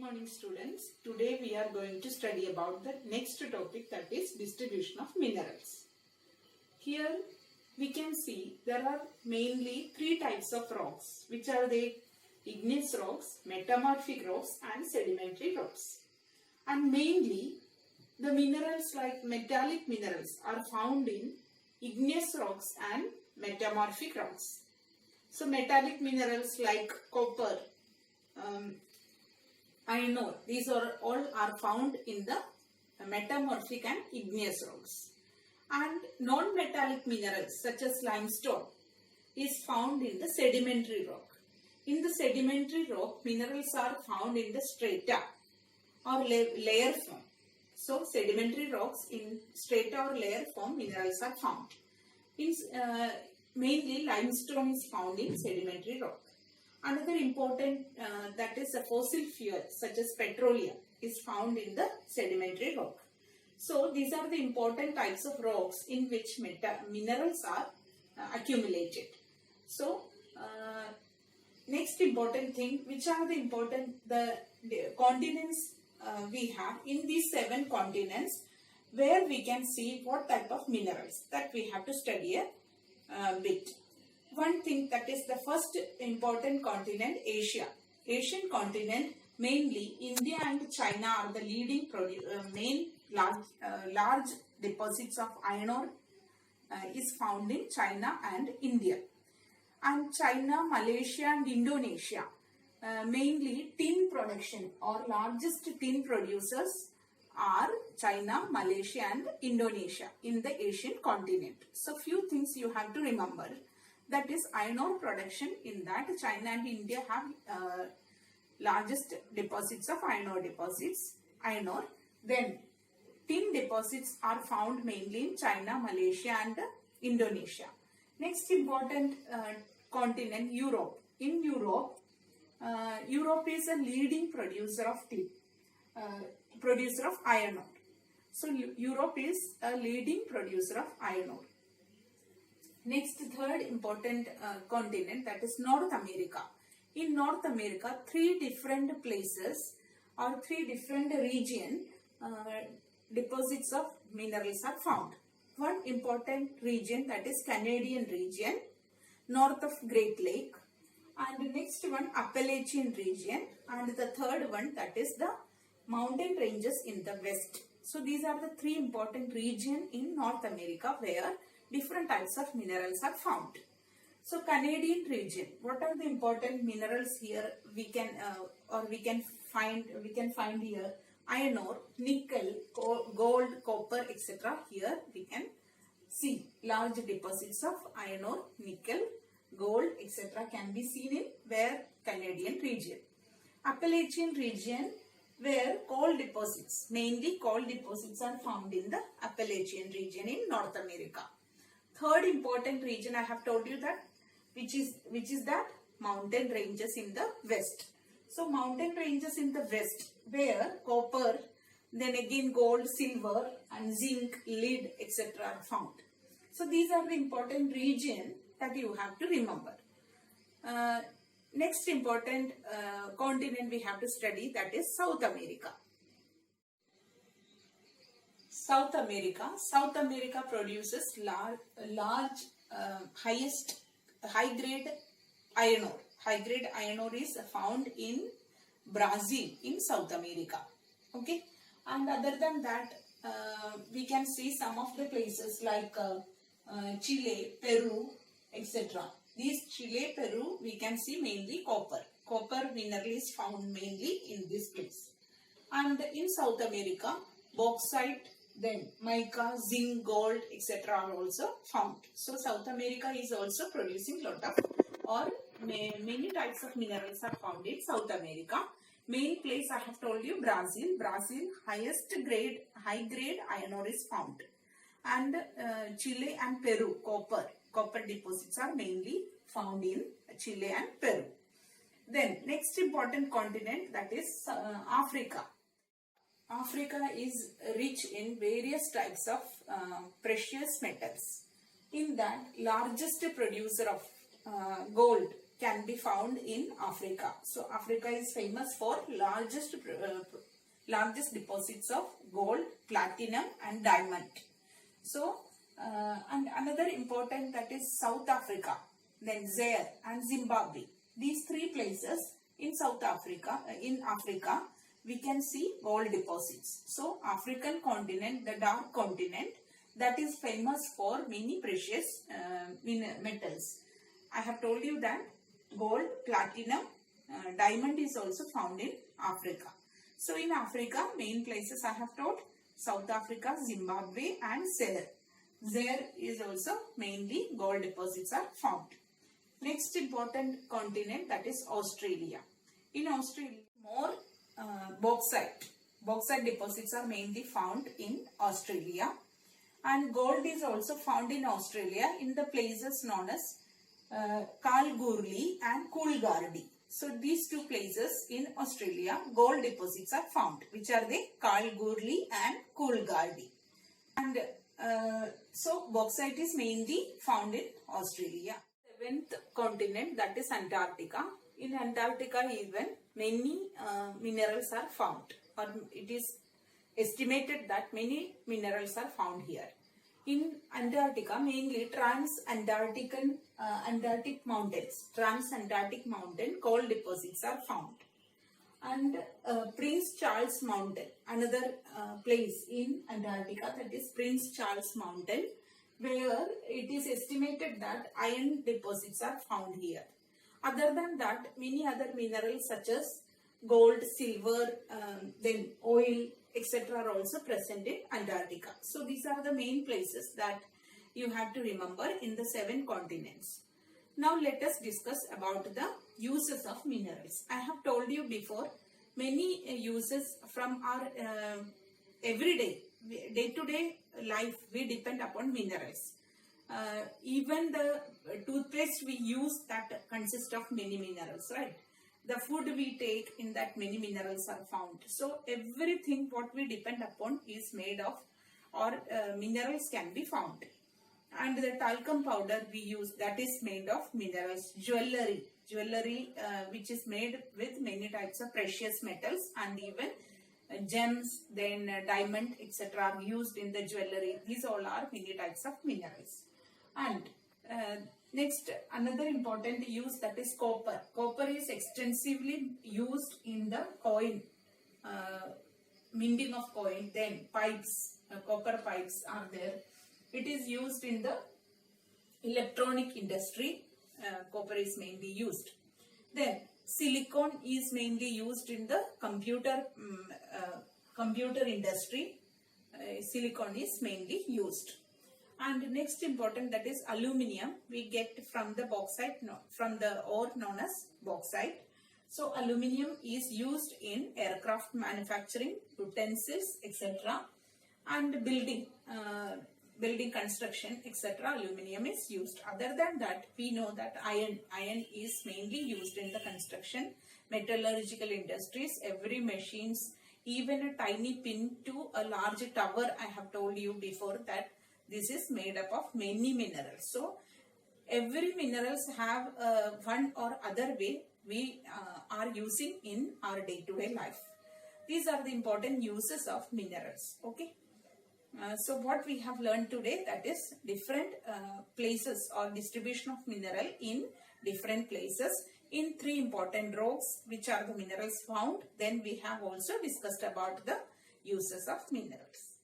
morning students. Today we are going to study about the next topic, that is distribution of minerals. Here we can see there are mainly three types of rocks, which are the igneous rocks, metamorphic rocks and sedimentary rocks. And mainly the minerals like metallic minerals are found in igneous rocks and metamorphic rocks. So metallic minerals like copper, iron ore, these are all found in the metamorphic and igneous rocks. And non-metallic minerals such as limestone is found in the sedimentary rock. In the sedimentary rock, minerals are found in the strata or layer form. So sedimentary rocks in strata or layer form, minerals are found. Mainly limestone is found in sedimentary rock. Another important that is a fossil fuel such as petroleum is found in the sedimentary rock. So these are the important types of rocks in which minerals are accumulated. So next important thing, which are the important the continents we have in these 7 continents, where we can see what type of minerals that we have to study a bit. One thing, that is the first important continent, Asia. Asian continent, mainly India and China are the leading main large deposits of iron ore is found in China and India. And China, Malaysia and Indonesia, mainly tin production or largest tin producers are China, Malaysia and Indonesia in the Asian continent. So few things you have to remember. That is, iron ore production, in that China and India have largest deposits of iron ore. Then tin deposits are found mainly in China, Malaysia and Indonesia. Next important continent, Europe. In Europe, Europe is a leading producer of tin, producer of iron ore. So Europe is a leading producer of iron ore. Next, third important continent, that is North America. In North America, 3 different places or 3 different region deposits of minerals are found. One important region, that is Canadian region, north of Great Lake, and the next one Appalachian region, and the third one, that is the mountain ranges in the west. So these are the 3 important regions in North America where different types of minerals are found. So Canadian region, what are the important minerals here? We can find here iron ore, nickel, gold, copper, etc. Here we can see large deposits of iron ore, nickel, gold, etc. can be seen in where Canadian region. Appalachian region, where coal deposits, mainly coal deposits are found in the Appalachian region in North America. Third important region I have told you that, which is that mountain ranges in the west. So mountain ranges in the west, where copper, then again gold, silver and zinc, lead, etc. are found. So these are the important region that you have to remember. Next important continent we have to study, that is South America. South America produces large high-grade iron ore. High-grade iron ore is found in Brazil in South America. Okay, and other than that, we can see some of the places like Chile, Peru, etc. These Chile, Peru, we can see mainly copper. Copper mineral is found mainly in this place. And in South America, bauxite, then mica, zinc, gold, etc. are also found. So South America is also producing lot of, or many types of minerals are found in South America. Main place I have told you, Brazil. Brazil, high grade iron ore is found. And Chile and Peru, copper deposits are mainly found in Chile and Peru. Then next important continent, that is Africa. Africa is rich in various types of precious metals. In that, largest producer of gold can be found in Africa. So Africa is famous for largest deposits of gold, platinum and diamond. So and another important, that is South Africa, then Zaire and Zimbabwe. These three places in South Africa, we can see gold deposits. So African continent, the dark continent, that is famous for many precious metals. I have told you that gold, platinum, diamond is also found in Africa. So in Africa, main places I have told: South Africa, Zimbabwe and Zaire. Zaire is also mainly gold deposits are found. Next important continent, that is Australia. In Australia, more bauxite deposits are mainly found in Australia, and gold is also found in Australia in the places known as Kalgoorlie and Coolgardie. So these two places in Australia, gold deposits are found. Which are they? Kalgoorlie and Coolgardie. And so bauxite is mainly found in Australia. Seventh continent, that is Antarctica. In Antarctica even many minerals are found, or it is estimated that many minerals are found here. In Antarctica, mainly Antarctic mountain gold deposits are found. And Prince Charles Mountain, another place in Antarctica, that is Prince Charles Mountain, where it is estimated that iron deposits are found here. Other than that, many other minerals such as gold, silver, then oil, etc. are also present in Antarctica. So these are the main places that you have to remember in the 7 continents. Now let us discuss about the uses of minerals. I have told you before, many uses from our everyday, day-to-day life, we depend upon minerals. Even the toothpaste we use, that consists of many minerals, right? The food we take, in that many minerals are found. So everything what we depend upon is made of, or minerals can be found. And the talcum powder we use, that is made of minerals. Jewelry which is made with many types of precious metals, and even gems, then diamond, etc. are used in the jewelry. These all are many types of minerals. And next, another important use, that is copper. Copper is extensively used in the coin, minting of coin. Then pipes, copper pipes are there. It is used in the electronic industry. Copper is mainly used. Then silicon is mainly used in the computer industry. Silicon is mainly used. And next important, that is aluminium. We get from the bauxite, from the ore known as bauxite. So aluminium is used in aircraft manufacturing, utensils, etc. and building construction, etc. Aluminium is used. Other than that, we know that iron is mainly used in the construction, metallurgical industries, every machines, even a tiny pin to a large tower. I have told you before that this is made up of many minerals. So every minerals have one or other way we are using in our day-to-day life. These are the important uses of minerals. Okay. So what we have learned today, that is different places or distribution of mineral in different places in 3 important rocks, which are the minerals found. Then we have also discussed about the uses of minerals.